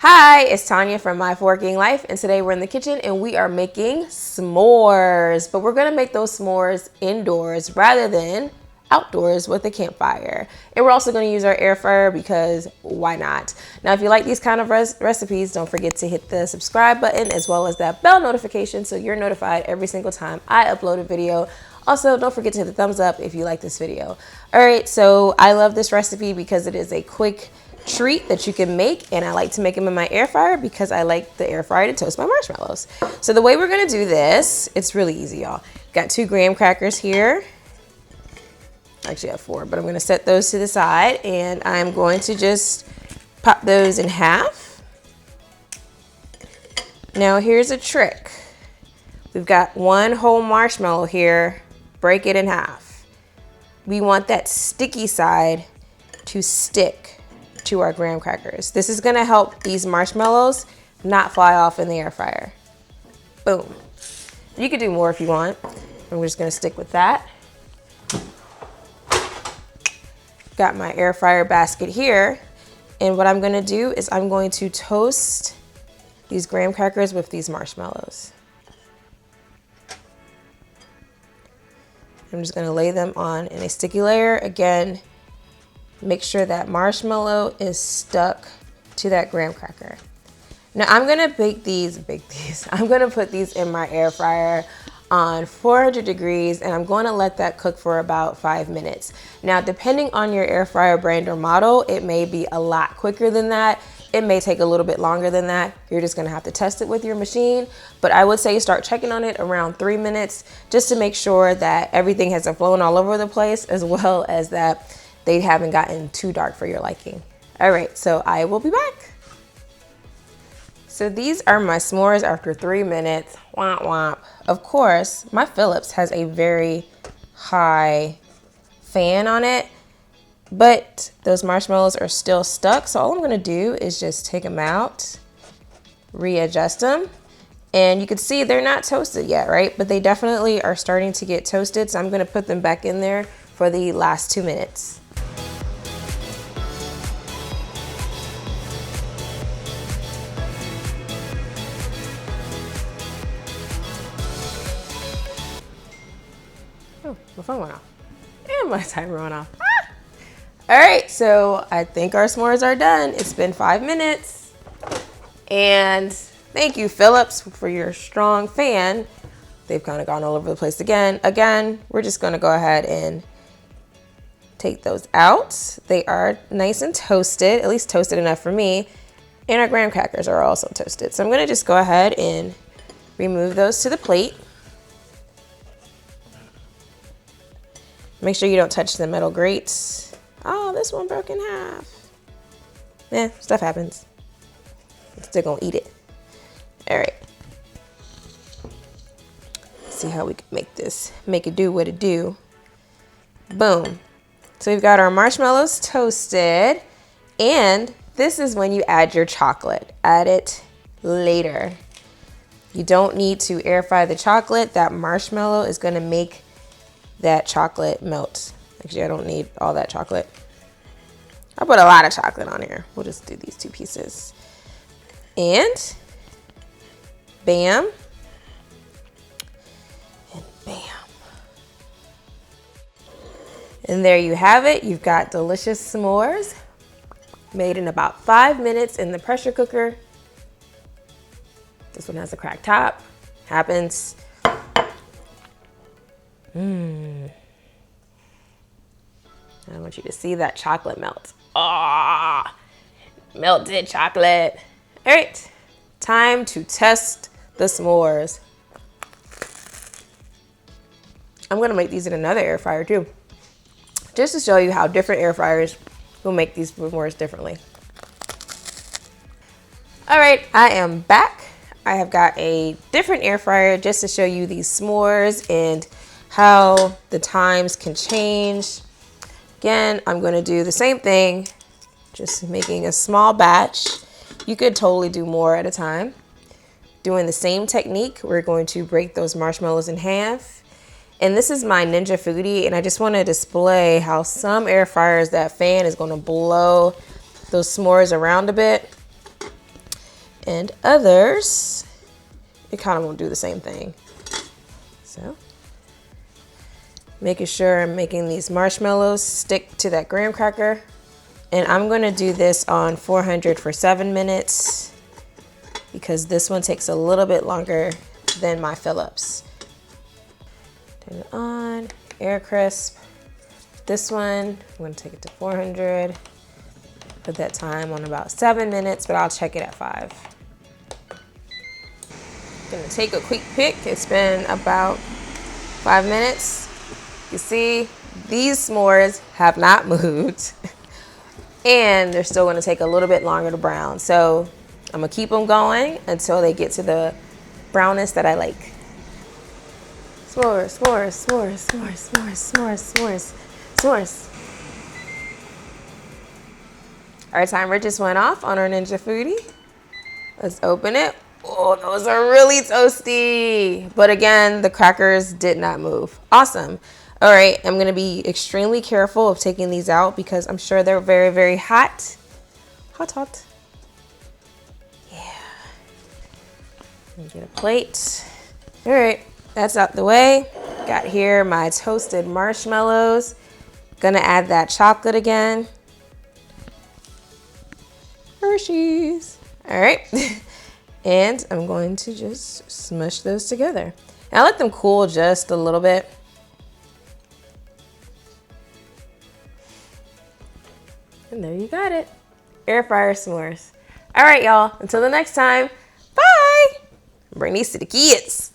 Hi, it's Tanya from My Forking Life, and today we're in the kitchen and we are making s'mores. But we're gonna make those s'mores indoors rather than outdoors with a campfire. And we're also gonna use our air fryer because why not? Now, if you like these kind of recipes, don't forget to hit the subscribe button as well as that bell notification so you're notified every single time I upload a video. Also, don't forget to hit the thumbs up if you like this video. All right, so I love this recipe because it is a quick treat that you can make, and I like to make them in my air fryer because I like the air fryer to toast my marshmallows. So the way we're gonna do this, it's really easy, y'all. Got 2 graham crackers here. Actually I have 4, but I'm gonna set those to the side and I'm going to just pop those in half. Now here's a trick. We've got 1 whole marshmallow here, break it in half. We want that sticky side to stick to our graham crackers. This is gonna help these marshmallows not fly off in the air fryer. Boom. You could do more if you want. I'm just gonna stick with that. Got my air fryer basket here. And what I'm gonna do is I'm going to toast these graham crackers with these marshmallows. I'm just gonna lay them on in a sticky layer. Again, make sure that marshmallow is stuck to that graham cracker. Now I'm gonna bake these. I'm gonna put these in my air fryer on 400 degrees and I'm going to let that cook for about 5 minutes. Now, depending on your air fryer brand or model, it may be a lot quicker than that. It may take a little bit longer than that. You're just gonna have to test it with your machine. But I would say start checking on it around 3 minutes just to make sure that everything hasn't flown all over the place, as well as that they haven't gotten too dark for your liking. All right, so I will be back. So these are my s'mores after 3 minutes. Womp womp. Of course, my Phillips has a very high fan on it, but those marshmallows are still stuck. So all I'm gonna do is just take them out, readjust them, and you can see they're not toasted yet, right? But they definitely are starting to get toasted. So I'm gonna put them back in there for the last 2 minutes. Oh, my phone went off. And my timer went off. Ah! All right, so I think our s'mores are done. It's been 5 minutes. And thank you, Phillips, for your strong fan. They've kind of gone all over the place again. Again, we're just gonna go ahead and take those out. They are nice and toasted, at least toasted enough for me. And our graham crackers are also toasted. So I'm gonna just go ahead and remove those to the plate. Make sure you don't touch the metal grates. Oh, this one broke in half. Stuff happens. I'm still gonna eat it. All right. See how we can make this, make it do what it do. Boom. So we've got our marshmallows toasted, and this is when you add your chocolate. Add it later. You don't need to air fry the chocolate. That marshmallow is gonna make that chocolate melt. Actually, I don't need all that chocolate. I put a lot of chocolate on here. We'll just do these 2 pieces. And bam. And bam. And there you have it. You've got delicious s'mores made in about 5 minutes in the pressure cooker. This one has a cracked top. Happens. I want you to see that chocolate melt. Ah, melted chocolate. All right, time to test the s'mores. I'm gonna make these in another air fryer too, just to show you how different air fryers will make these s'mores differently. All right, I am back. I have got a different air fryer just to show you these s'mores and how the times can change. Again, I'm gonna do the same thing, just making a small batch. You could totally do more at a time. Doing the same technique, we're going to break those marshmallows in half. And this is my Ninja Foodi, and I just wanna display how some air fryers, that fan is gonna blow those s'mores around a bit. and others, it kind of won't do the same thing. So, making sure I'm making these marshmallows stick to that graham cracker. And I'm gonna do this on 400 for 7 minutes because this one takes a little bit longer than my Phillips. Turn it on, air crisp. This one, I'm gonna take it to 400. Put that time on about 7 minutes, but I'll check it at 5. Gonna take a quick pick. It's been about 5 minutes. You see, these s'mores have not moved and they're still gonna take a little bit longer to brown. So I'm gonna keep them going until they get to the brownness that I like. S'mores, s'mores, s'mores, s'mores, s'mores, s'mores, s'mores, s'mores. Our timer just went off on our Ninja Foodi. Let's open it. Oh, those are really toasty. But again, the crackers did not move. Awesome. All right, I'm gonna be extremely careful of taking these out because I'm sure they're very, very hot. Hot, hot. Yeah. Let me get a plate. All right, that's out the way. Got here my toasted marshmallows. Gonna add that chocolate again. Hershey's. All right. And I'm going to just smush those together. And I let them cool just a little bit. And there you got it. Air fryer s'mores. All right, y'all. Until the next time. Bye. Bring these to the kids.